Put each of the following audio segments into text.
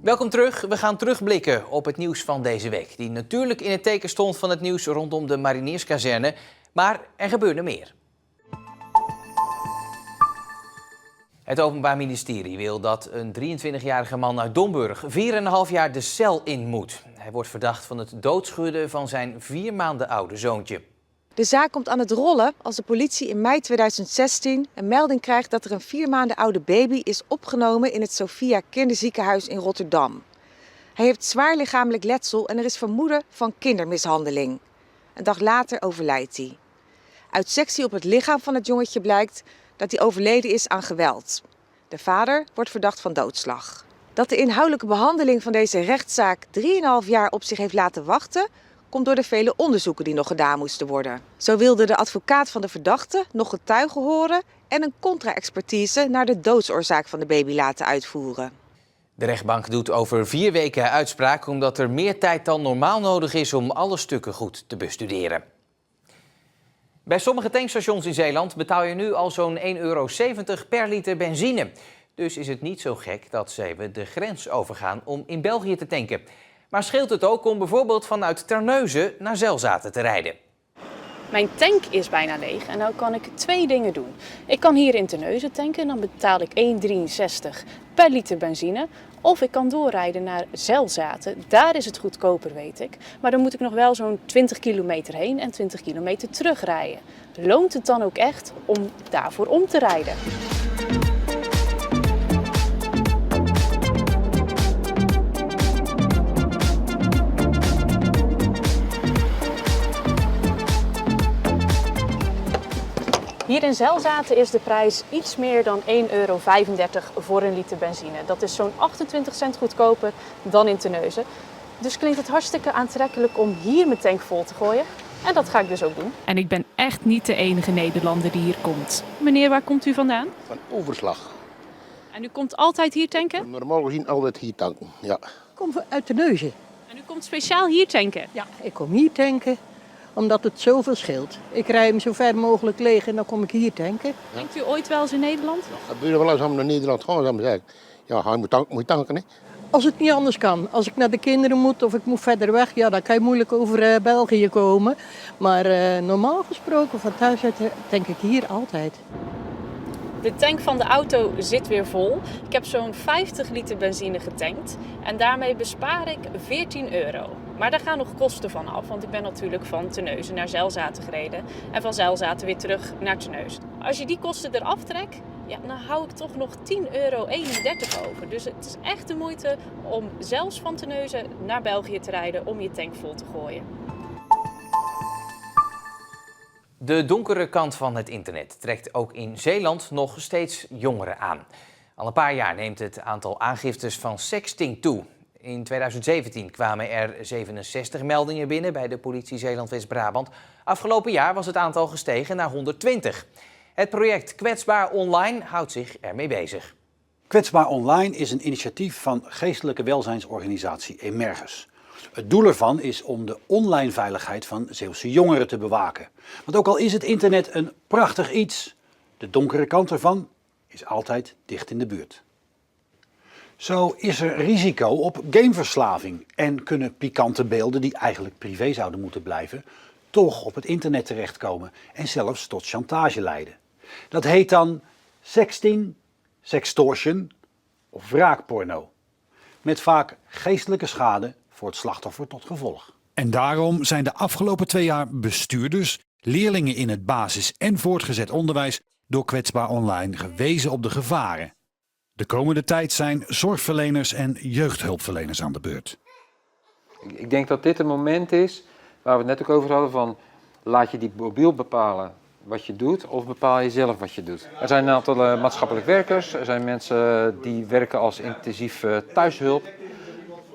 Welkom terug. We gaan terugblikken op het nieuws van deze week. Die natuurlijk in het teken stond van het nieuws rondom de Marinierskazerne. Maar er gebeurde meer. Het Openbaar Ministerie wil dat een 23-jarige man uit Domburg 4,5 jaar de cel in moet. Hij wordt verdacht van het doodschudden van zijn 4 maanden oude zoontje. De zaak komt aan het rollen als de politie in mei 2016 een melding krijgt dat er een 4 maanden oude baby is opgenomen in het Sophia Kinderziekenhuis in Rotterdam. Hij heeft zwaar lichamelijk letsel en er is vermoeden van kindermishandeling. Een dag later overlijdt hij. Uit sectie op het lichaam van het jongetje blijkt dat hij overleden is aan geweld. De vader wordt verdacht van doodslag. Dat de inhoudelijke behandeling van deze rechtszaak 3,5 jaar op zich heeft laten wachten, komt door de vele onderzoeken die nog gedaan moesten worden. Zo wilde de advocaat van de verdachte nog getuigen horen en een contra-expertise naar de doodsoorzaak van de baby laten uitvoeren. De rechtbank doet over 4 weken uitspraak omdat er meer tijd dan normaal nodig is om alle stukken goed te bestuderen. Bij sommige tankstations in Zeeland betaal je nu al zo'n €1,70 per liter benzine. Dus is het niet zo gek dat zeven de grens overgaan om in België te tanken. Maar scheelt het ook om bijvoorbeeld vanuit Terneuzen naar Zelzaten te rijden? Mijn tank is bijna leeg en nu kan ik 2 dingen doen. Ik kan hier in Terneuzen tanken en dan betaal ik €1,63 per liter benzine. Of ik kan doorrijden naar Zelzaten. Daar is het goedkoper, weet ik. Maar dan moet ik nog wel zo'n 20 kilometer heen en 20 kilometer terugrijden. Loont het dan ook echt om daarvoor om te rijden? Hier in Zelzaten is de prijs iets meer dan €1,35 voor een liter benzine. Dat is zo'n 28 cent goedkoper dan in Terneuzen. Dus klinkt het hartstikke aantrekkelijk om hier mijn tank vol te gooien. En dat ga ik dus ook doen. En ik ben echt niet de enige Nederlander die hier komt. Meneer, waar komt u vandaan? Van Overslag. En u komt altijd hier tanken? Normaal gezien altijd hier tanken, ja. Ik kom uit Terneuzen. En u komt speciaal hier tanken? Ja, ik kom hier tanken omdat het zoveel scheelt. Ik rij hem zo ver mogelijk leeg en dan kom ik hier tanken. Denkt u ooit wel eens in Nederland? Het gebeurt wel eens om naar Nederland gaan, dan zeg ik. Ja, hij moet tanken, hè. Als het niet anders kan, als ik naar de kinderen moet of ik moet verder weg, ja, dan kan je moeilijk over België komen. Maar normaal gesproken, van thuis uit tank ik hier altijd. De tank van de auto zit weer vol. Ik heb zo'n 50 liter benzine getankt en daarmee bespaar ik €14. Maar daar gaan nog kosten van af, want ik ben natuurlijk van Terneuzen naar Zelzaten gereden en van Zelzaten weer terug naar Terneuzen. Als je die kosten eraf trekt, ja, dan hou ik toch nog €10,31 over. Dus het is echt de moeite om zelfs van Terneuzen naar België te rijden om je tank vol te gooien. De donkere kant van het internet trekt ook in Zeeland nog steeds jongeren aan. Al een paar jaar neemt het aantal aangiftes van sexting toe. In 2017 kwamen er 67 meldingen binnen bij de politie Zeeland-West-Brabant. Afgelopen jaar was het aantal gestegen naar 120. Het project Kwetsbaar Online houdt zich ermee bezig. Kwetsbaar Online is een initiatief van geestelijke welzijnsorganisatie Emergus. Het doel ervan is om de online veiligheid van Zeeuwse jongeren te bewaken. Want ook al is het internet een prachtig iets, de donkere kant ervan is altijd dicht in de buurt. Zo is er risico op gameverslaving en kunnen pikante beelden die eigenlijk privé zouden moeten blijven, toch op het internet terechtkomen en zelfs tot chantage leiden. Dat heet dan sexting, sextortion of wraakporno. Met vaak geestelijke schade voor het slachtoffer tot gevolg. En daarom zijn de afgelopen 2 jaar bestuurders, leerlingen in het basis- en voortgezet onderwijs door Kwetsbaar Online gewezen op de gevaren. De komende tijd zijn zorgverleners en jeugdhulpverleners aan de beurt. Ik denk dat dit een moment is waar we het net ook over hadden van laat je die mobiel bepalen wat je doet of bepaal je zelf wat je doet. Er zijn een aantal maatschappelijk werkers, er zijn mensen die werken als intensief thuishulp,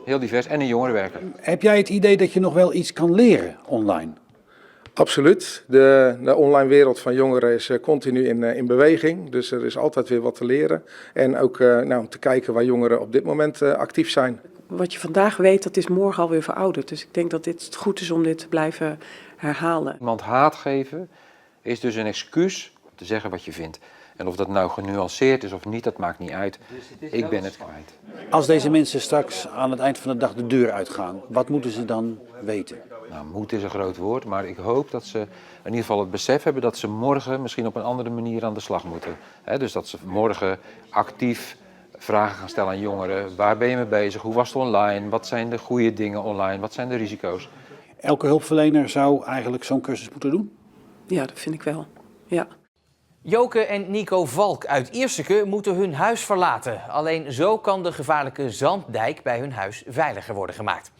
heel divers, en een jongerenwerker. Heb jij het idee dat je nog wel iets kan leren online? Absoluut. De online wereld van jongeren is continu in beweging. Dus er is altijd weer wat te leren. En ook om te kijken waar jongeren op dit moment actief zijn. Wat je vandaag weet, dat is morgen alweer verouderd. Dus ik denk dat het goed is om dit te blijven herhalen. Iemand haat geven is dus een excuus om te zeggen wat je vindt. En of dat nou genuanceerd is of niet, dat maakt niet uit. Ik ben het kwijt. Als deze mensen straks aan het eind van de dag de deur uitgaan, wat moeten ze dan weten? Nou, moed is een groot woord, maar ik hoop dat ze in ieder geval het besef hebben dat ze morgen misschien op een andere manier aan de slag moeten. Dus dat ze morgen actief vragen gaan stellen aan jongeren. Waar ben je mee bezig? Hoe was het online? Wat zijn de goede dingen online? Wat zijn de risico's? Elke hulpverlener zou eigenlijk zo'n cursus moeten doen? Ja, dat vind ik wel. Ja. Joke en Nico Valk uit Ierseke moeten hun huis verlaten. Alleen zo kan de gevaarlijke zanddijk bij hun huis veiliger worden gemaakt.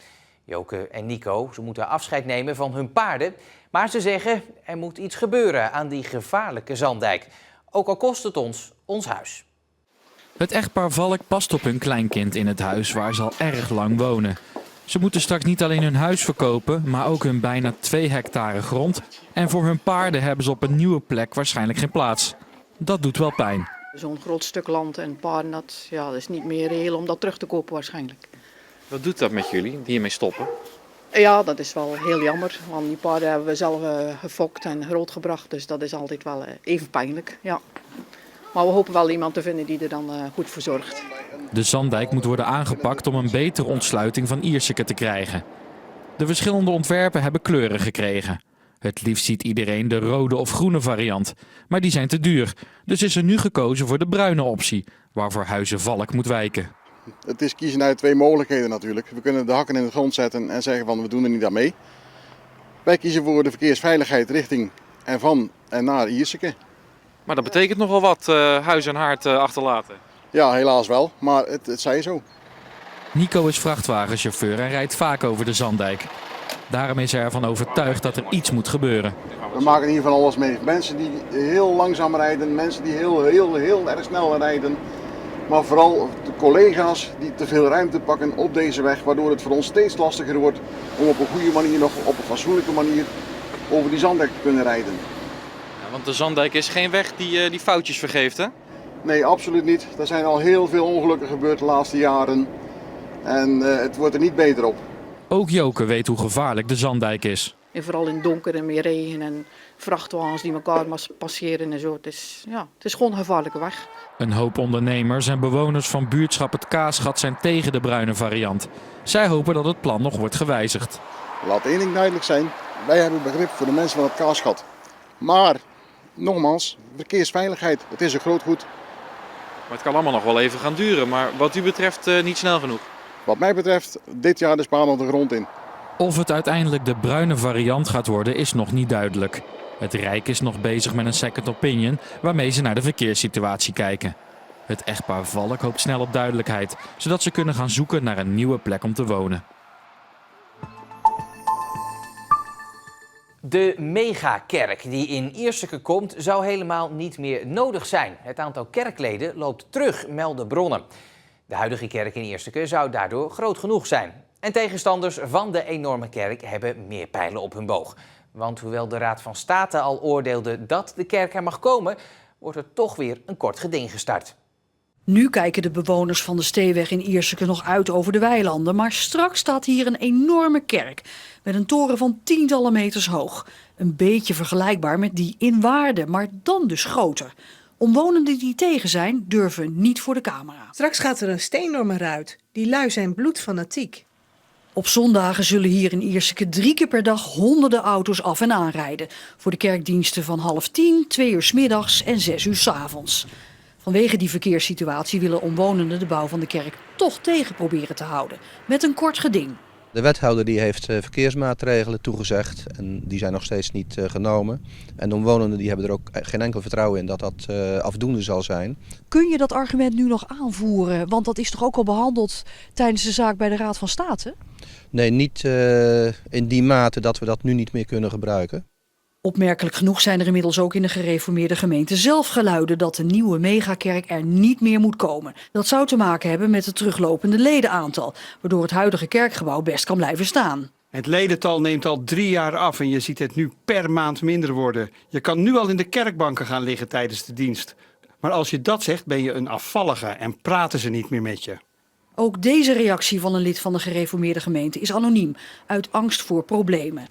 Joke en Nico, ze moeten afscheid nemen van hun paarden. Maar ze zeggen, er moet iets gebeuren aan die gevaarlijke zanddijk. Ook al kost het ons huis. Het echtpaar Valk past op hun kleinkind in het huis waar ze al erg lang wonen. Ze moeten straks niet alleen hun huis verkopen, maar ook hun bijna 2 hectare grond. En voor hun paarden hebben ze op een nieuwe plek waarschijnlijk geen plaats. Dat doet wel pijn. Zo'n groot stuk land en paarden, dat is niet meer reëel om dat terug te kopen waarschijnlijk. Wat doet dat met jullie, die hiermee stoppen? Ja, dat is wel heel jammer, want die paarden hebben we zelf gefokt en grootgebracht. Dus dat is altijd wel even pijnlijk, ja. Maar we hopen wel iemand te vinden die er dan goed voor zorgt. De zanddijk moet worden aangepakt om een betere ontsluiting van Ierseke te krijgen. De verschillende ontwerpen hebben kleuren gekregen. Het liefst ziet iedereen de rode of groene variant. Maar die zijn te duur. Dus is er nu gekozen voor de bruine optie, waarvoor Huize Valk moet wijken. Het is kiezen uit 2 mogelijkheden natuurlijk. We kunnen de hakken in de grond zetten en zeggen van we doen er niet aan mee. Wij kiezen voor de verkeersveiligheid richting en van en naar Ierseke. Maar dat betekent nogal wat, huis en haard achterlaten. Ja, helaas wel, maar het zij zo. Nico is vrachtwagenchauffeur en rijdt vaak over de zanddijk. Daarom is hij ervan overtuigd dat er iets moet gebeuren. We maken hier van alles mee. Mensen die heel langzaam rijden, mensen die heel erg snel rijden. Maar vooral de collega's die te veel ruimte pakken op deze weg, waardoor het voor ons steeds lastiger wordt om op een goede manier, nog op een fatsoenlijke manier over die zanddijk te kunnen rijden. Ja, want de zanddijk is geen weg die foutjes vergeeft, hè? Nee, absoluut niet. Er zijn al heel veel ongelukken gebeurd de laatste jaren en het wordt er niet beter op. Ook Joke weet hoe gevaarlijk de zanddijk is. En vooral in het donker en meer regen en vrachtwagens die elkaar passeren en zo. Het is gewoon een gevaarlijke weg. Een hoop ondernemers en bewoners van buurtschap Het Kaasgat zijn tegen de bruine variant. Zij hopen dat het plan nog wordt gewijzigd. Laat één ding duidelijk zijn. Wij hebben begrip voor de mensen van Het Kaasgat. Maar, nogmaals, verkeersveiligheid, het is een groot goed. Maar het kan allemaal nog wel even gaan duren, maar wat u betreft niet snel genoeg. Wat mij betreft, dit jaar de spaan op de grond in. Of het uiteindelijk de bruine variant gaat worden is nog niet duidelijk. Het Rijk is nog bezig met een second opinion waarmee ze naar de verkeerssituatie kijken. Het echtpaar Valk hoopt snel op duidelijkheid, zodat ze kunnen gaan zoeken naar een nieuwe plek om te wonen. De megakerk die in Ierseke komt zou helemaal niet meer nodig zijn. Het aantal kerkleden loopt terug, melden bronnen. De huidige kerk in Ierseke zou daardoor groot genoeg zijn. En tegenstanders van de enorme kerk hebben meer pijlen op hun boog. Want hoewel de Raad van State al oordeelde dat de kerk er mag komen, wordt er toch weer een kort geding gestart. Nu kijken de bewoners van de Steeweg in Ierseke nog uit over de weilanden. Maar straks staat hier een enorme kerk met een toren van tientallen meters hoog. Een beetje vergelijkbaar met die in Waarden, maar dan dus groter. Omwonenden die tegen zijn, durven niet voor de camera. Straks gaat er een steenworm eruit. Die lui zijn bloedfanatiek. Op zondagen zullen hier in Ierseke 3 keer per dag honderden auto's af en aanrijden. Voor de kerkdiensten van 9:30, 2 uur 's middags en 6 uur 's avonds. Vanwege die verkeerssituatie willen omwonenden de bouw van de kerk toch tegen proberen te houden. Met een kort geding. De wethouder die heeft verkeersmaatregelen toegezegd en die zijn nog steeds niet genomen. En de omwonenden die hebben er ook geen enkel vertrouwen in dat dat afdoende zal zijn. Kun je dat argument nu nog aanvoeren? Want dat is toch ook al behandeld tijdens de zaak bij de Raad van State? Nee, niet in die mate dat we dat nu niet meer kunnen gebruiken. Opmerkelijk genoeg zijn er inmiddels ook in de gereformeerde gemeente zelf geluiden dat de nieuwe megakerk er niet meer moet komen. Dat zou te maken hebben met het teruglopende ledenaantal, waardoor het huidige kerkgebouw best kan blijven staan. Het ledental neemt al 3 jaar af en je ziet het nu per maand minder worden. Je kan nu al in de kerkbanken gaan liggen tijdens de dienst. Maar als je dat zegt, ben je een afvallige en praten ze niet meer met je. Ook deze reactie van een lid van de gereformeerde gemeente is anoniem, uit angst voor problemen.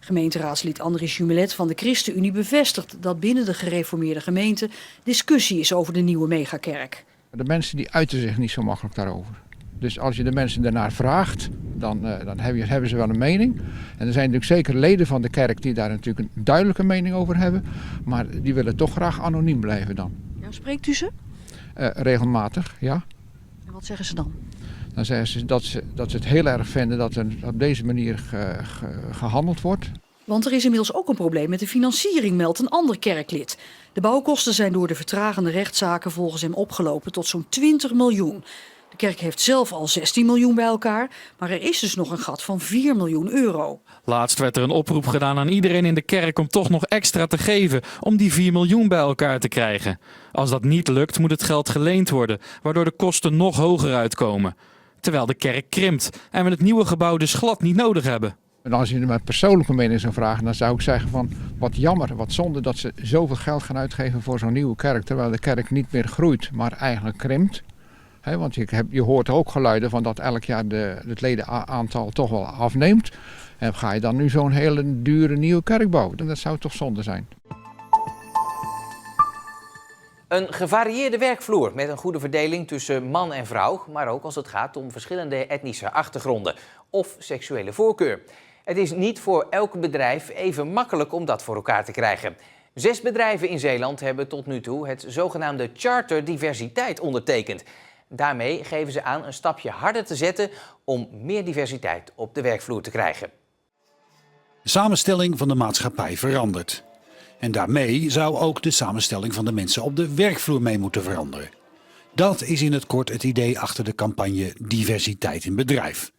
Gemeenteraadslid Andries Jumelet van de ChristenUnie bevestigt dat binnen de gereformeerde gemeente discussie is over de nieuwe megakerk. De mensen die uiten zich niet zo makkelijk daarover. Dus als je de mensen daarnaar vraagt, dan hebben ze wel een mening. En er zijn natuurlijk zeker leden van de kerk die daar natuurlijk een duidelijke mening over hebben. Maar die willen toch graag anoniem blijven dan. Ja, spreekt u ze? Regelmatig, ja. En wat zeggen ze dan? Dan zeggen ze dat ze het heel erg vinden dat er op deze manier gehandeld wordt. Want er is inmiddels ook een probleem met de financiering, meldt een ander kerklid. De bouwkosten zijn door de vertragende rechtszaken volgens hem opgelopen tot zo'n 20 miljoen. De kerk heeft zelf al 16 miljoen bij elkaar, maar er is dus nog een gat van 4 miljoen euro. Laatst werd er een oproep gedaan aan iedereen in de kerk om toch nog extra te geven om die 4 miljoen bij elkaar te krijgen. Als dat niet lukt, moet het geld geleend worden, waardoor de kosten nog hoger uitkomen. Terwijl de kerk krimpt en we het nieuwe gebouw dus glad niet nodig hebben. En als je mijn persoonlijke mening zou vragen, dan zou ik zeggen van wat jammer, wat zonde dat ze zoveel geld gaan uitgeven voor zo'n nieuwe kerk. Terwijl de kerk niet meer groeit, maar eigenlijk krimpt. Want je hoort ook geluiden van dat elk jaar het ledenaantal toch wel afneemt. En ga je dan nu zo'n hele dure nieuwe kerk bouwen? Dat zou toch zonde zijn. Een gevarieerde werkvloer met een goede verdeling tussen man en vrouw, maar ook als het gaat om verschillende etnische achtergronden of seksuele voorkeur. Het is niet voor elk bedrijf even makkelijk om dat voor elkaar te krijgen. 6 bedrijven in Zeeland hebben tot nu toe het zogenaamde Charter Diversiteit ondertekend. Daarmee geven ze aan een stapje harder te zetten om meer diversiteit op de werkvloer te krijgen. De samenstelling van de maatschappij verandert. En daarmee zou ook de samenstelling van de mensen op de werkvloer mee moeten veranderen. Dat is in het kort het idee achter de campagne Diversiteit in Bedrijf.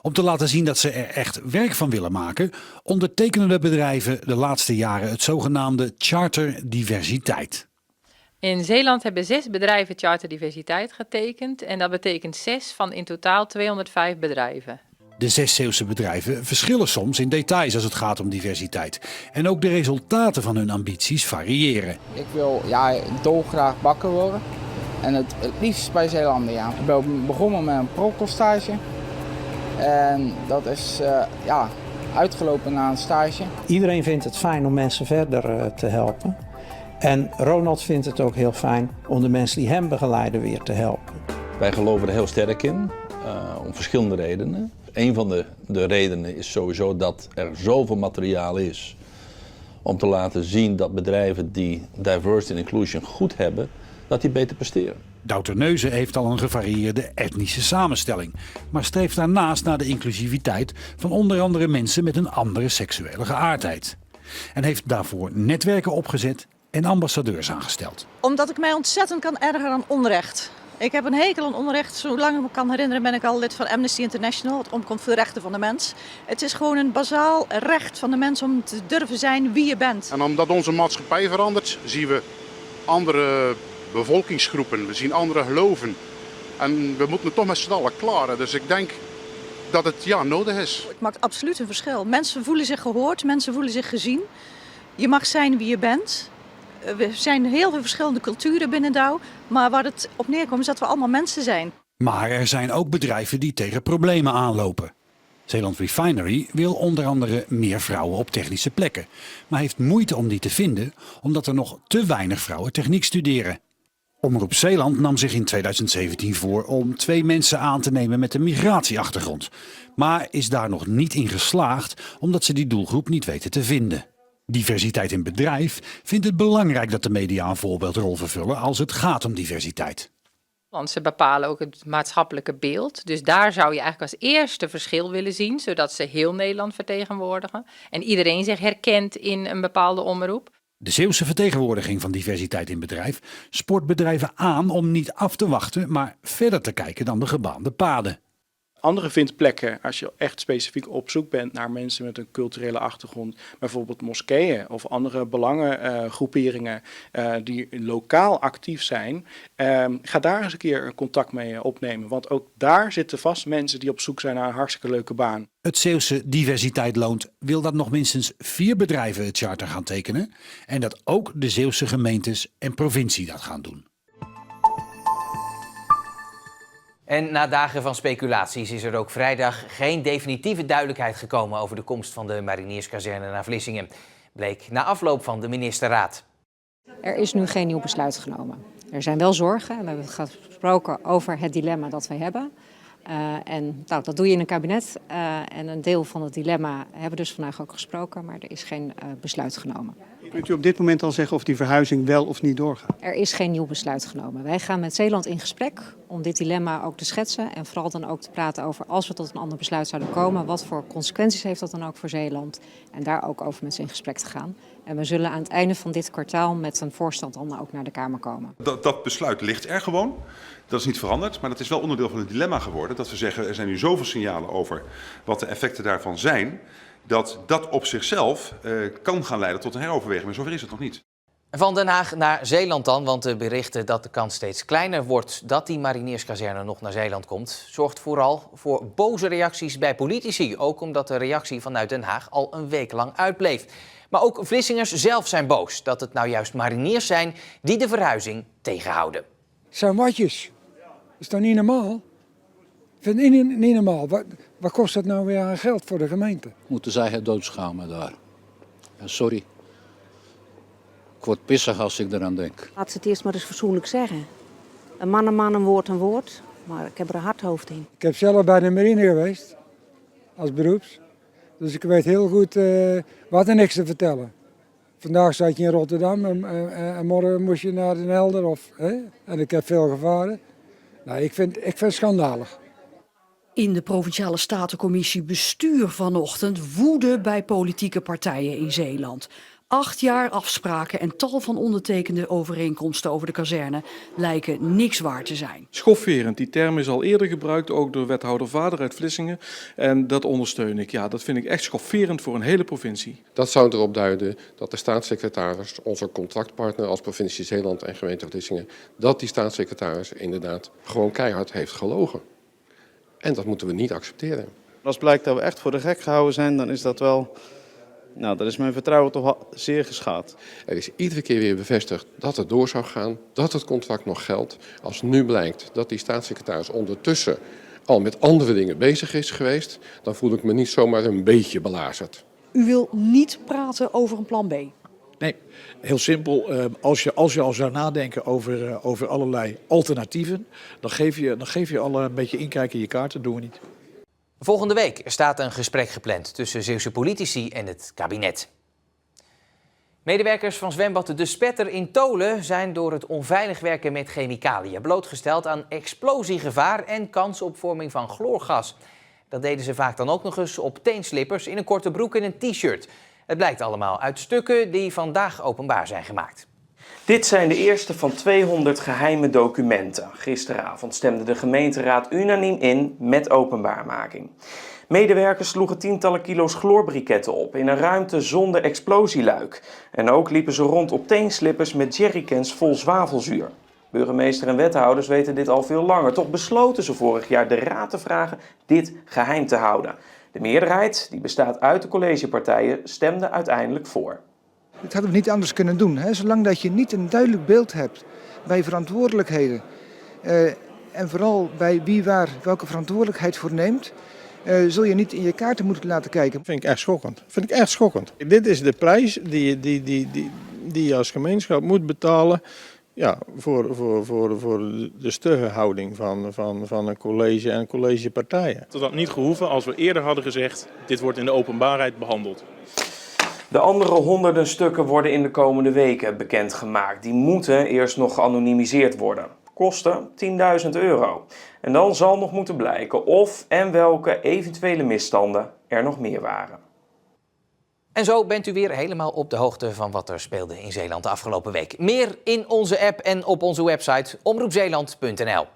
Om te laten zien dat ze er echt werk van willen maken, ondertekenen de bedrijven de laatste jaren het zogenaamde Charter Diversiteit. In Zeeland hebben 6 bedrijven Charter Diversiteit getekend en dat betekent 6 van in totaal 205 bedrijven. De 6 Zeeuwse bedrijven verschillen soms in details als het gaat om diversiteit. En ook de resultaten van hun ambities variëren. Ik wil dolgraag bakker worden en het liefst bij Zeelandia. Ik ben begonnen met een prokelstage en dat is uitgelopen na een stage. Iedereen vindt het fijn om mensen verder te helpen. En Ronald vindt het ook heel fijn om de mensen die hem begeleiden weer te helpen. Wij geloven er heel sterk in, om verschillende redenen. Een van de redenen is sowieso dat er zoveel materiaal is om te laten zien dat bedrijven die diversity en inclusion goed hebben, dat die beter presteren. Douterneuzen heeft al een gevarieerde etnische samenstelling, maar streeft daarnaast naar de inclusiviteit van onder andere mensen met een andere seksuele geaardheid. En heeft daarvoor netwerken opgezet en ambassadeurs aangesteld. Omdat ik mij ontzettend kan ergeren aan onrecht. Ik heb een hekel aan onrecht. Zolang ik me kan herinneren ben ik al lid van Amnesty International. Het omkomt voor de rechten van de mens. Het is gewoon een bazaal recht van de mens om te durven zijn wie je bent. En omdat onze maatschappij verandert, zien we andere bevolkingsgroepen. We zien andere geloven. En we moeten het toch met z'n allen klaren. Dus ik denk dat het nodig is. Het maakt absoluut een verschil. Mensen voelen zich gehoord, mensen voelen zich gezien. Je mag zijn wie je bent. We zijn heel veel verschillende culturen binnen Douw, maar waar het op neerkomt is dat we allemaal mensen zijn. Maar er zijn ook bedrijven die tegen problemen aanlopen. Zeeland Refinery wil onder andere meer vrouwen op technische plekken, maar heeft moeite om die te vinden omdat er nog te weinig vrouwen techniek studeren. Omroep Zeeland nam zich in 2017 voor om 2 mensen aan te nemen met een migratieachtergrond, maar is daar nog niet in geslaagd omdat ze die doelgroep niet weten te vinden. Diversiteit in Bedrijf vindt het belangrijk dat de media een voorbeeldrol vervullen als het gaat om diversiteit. Want ze bepalen ook het maatschappelijke beeld. Dus daar zou je eigenlijk als eerste verschil willen zien, zodat ze heel Nederland vertegenwoordigen. En iedereen zich herkent in een bepaalde omroep. De Zeeuwse vertegenwoordiging van Diversiteit in Bedrijf spoort bedrijven aan om niet af te wachten, maar verder te kijken dan de gebaande paden. Andere vindplekken, als je echt specifiek op zoek bent naar mensen met een culturele achtergrond, bijvoorbeeld moskeeën of andere belangengroeperingen die lokaal actief zijn, ga daar eens een keer contact mee opnemen. Want ook daar zitten vast mensen die op zoek zijn naar een hartstikke leuke baan. Het Zeeuwse Diversiteit Loont wil dat nog minstens 4 bedrijven het charter gaan tekenen en dat ook de Zeeuwse gemeentes en provincie dat gaan doen. En na dagen van speculaties is er ook vrijdag geen definitieve duidelijkheid gekomen over de komst van de Marinierskazerne naar Vlissingen. Bleek na afloop van de ministerraad. Er is nu geen nieuw besluit genomen. Er zijn wel zorgen en we hebben gesproken over het dilemma dat wij hebben. Dat doe je in een kabinet en een deel van het dilemma hebben we dus vandaag ook gesproken, maar er is geen besluit genomen. Kunt u op dit moment al zeggen of die verhuizing wel of niet doorgaat? Er is geen nieuw besluit genomen. Wij gaan met Zeeland in gesprek om dit dilemma ook te schetsen en vooral dan ook te praten over als we tot een ander besluit zouden komen, wat voor consequenties heeft dat dan ook voor Zeeland en daar ook over met ze in gesprek te gaan. En we zullen aan het einde van dit kwartaal met een voorstel dan ook naar de Kamer komen. Dat besluit ligt er gewoon. Dat is niet veranderd, maar dat is wel onderdeel van het dilemma geworden. Dat we zeggen, er zijn nu zoveel signalen over wat de effecten daarvan zijn, dat dat op zichzelf kan gaan leiden tot een heroverweging. Maar zover is het nog niet. Van Den Haag naar Zeeland dan, want de berichten dat de kans steeds kleiner wordt dat die Marinierskazerne nog naar Zeeland komt, zorgt vooral voor boze reacties bij politici. Ook omdat de reactie vanuit Den Haag al een week lang uitbleef. Maar ook Vlissingers zelf zijn boos dat het nou juist mariniers zijn die de verhuizing tegenhouden. Zijn watjes. Dat is toch niet normaal? Ik vind het niet normaal. Wat kost dat nou weer aan geld voor de gemeente? Moeten zij het doodschamen daar. En sorry. Ik word pissig als ik eraan denk. Laat ze het eerst maar eens fatsoenlijk zeggen. Een man, een woord, een woord. Maar ik heb er een hard hoofd in. Ik heb zelf bij de marine geweest. Als beroeps. Dus ik weet heel goed wat er niks te vertellen. Vandaag zat je in Rotterdam en morgen moest je naar Den Helder. En ik heb veel gevaren. Nou, ik vind het schandalig. In de Provinciale Statencommissie Bestuur vanochtend woede bij politieke partijen in Zeeland. 8 jaar afspraken en tal van ondertekende overeenkomsten over de kazerne lijken niks waard te zijn. Schofferend, die term is al eerder gebruikt, ook door wethouder Vader uit Vlissingen. En dat ondersteun ik. Ja, dat vind ik echt schofferend voor een hele provincie. Dat zou erop duiden dat de staatssecretaris, onze contractpartner als provincie Zeeland en gemeente Vlissingen, dat die staatssecretaris inderdaad gewoon keihard heeft gelogen. En dat moeten we niet accepteren. Als blijkt dat we echt voor de gek gehouden zijn, dan is dat wel... Nou, dat is mijn vertrouwen toch zeer geschaad. Er is iedere keer weer bevestigd dat het door zou gaan, dat het contract nog geldt. Als nu blijkt dat die staatssecretaris ondertussen al met andere dingen bezig is geweest, dan voel ik me niet zomaar een beetje belazerd. U wil niet praten over een plan B? Nee, heel simpel. Als je al zou nadenken over allerlei alternatieven, dan geef je al een beetje inkijk in je kaart. Dat doen we niet. Volgende week staat een gesprek gepland tussen Zeeuwse politici en het kabinet. Medewerkers van zwembad De Spetter in Tolen zijn door het onveilig werken met chemicaliën blootgesteld aan explosiegevaar en kans op vorming van chloorgas. Dat deden ze vaak dan ook nog eens op teenslippers, in een korte broek en een t-shirt. Het blijkt allemaal uit stukken die vandaag openbaar zijn gemaakt. Dit zijn de eerste van 200 geheime documenten. Gisteravond stemde de gemeenteraad unaniem in met openbaarmaking. Medewerkers sloegen tientallen kilo's chloorbriketten op in een ruimte zonder explosieluik. En ook liepen ze rond op teenslippers met jerrycans vol zwavelzuur. Burgemeester en wethouders weten dit al veel langer. Toch besloten ze vorig jaar de raad te vragen dit geheim te houden. De meerderheid, die bestaat uit de collegepartijen, stemde uiteindelijk voor. Dat hadden we niet anders kunnen doen. Hè? Zolang dat je niet een duidelijk beeld hebt bij verantwoordelijkheden. En vooral bij wie waar welke verantwoordelijkheid voor neemt. Zul je niet in je kaarten moeten laten kijken. Vind ik echt schokkend. Dit is de prijs die je als gemeenschap moet betalen. Ja, voor de stugge houding van een college en collegepartijen. Dat had niet gehoeven als we eerder hadden gezegd, dit wordt in de openbaarheid behandeld. De andere honderden stukken worden in de komende weken bekendgemaakt. Die moeten eerst nog geanonimiseerd worden. Kosten €10.000. En dan zal nog moeten blijken of en welke eventuele misstanden er nog meer waren. En zo bent u weer helemaal op de hoogte van wat er speelde in Zeeland de afgelopen week. Meer in onze app en op onze website omroepzeeland.nl.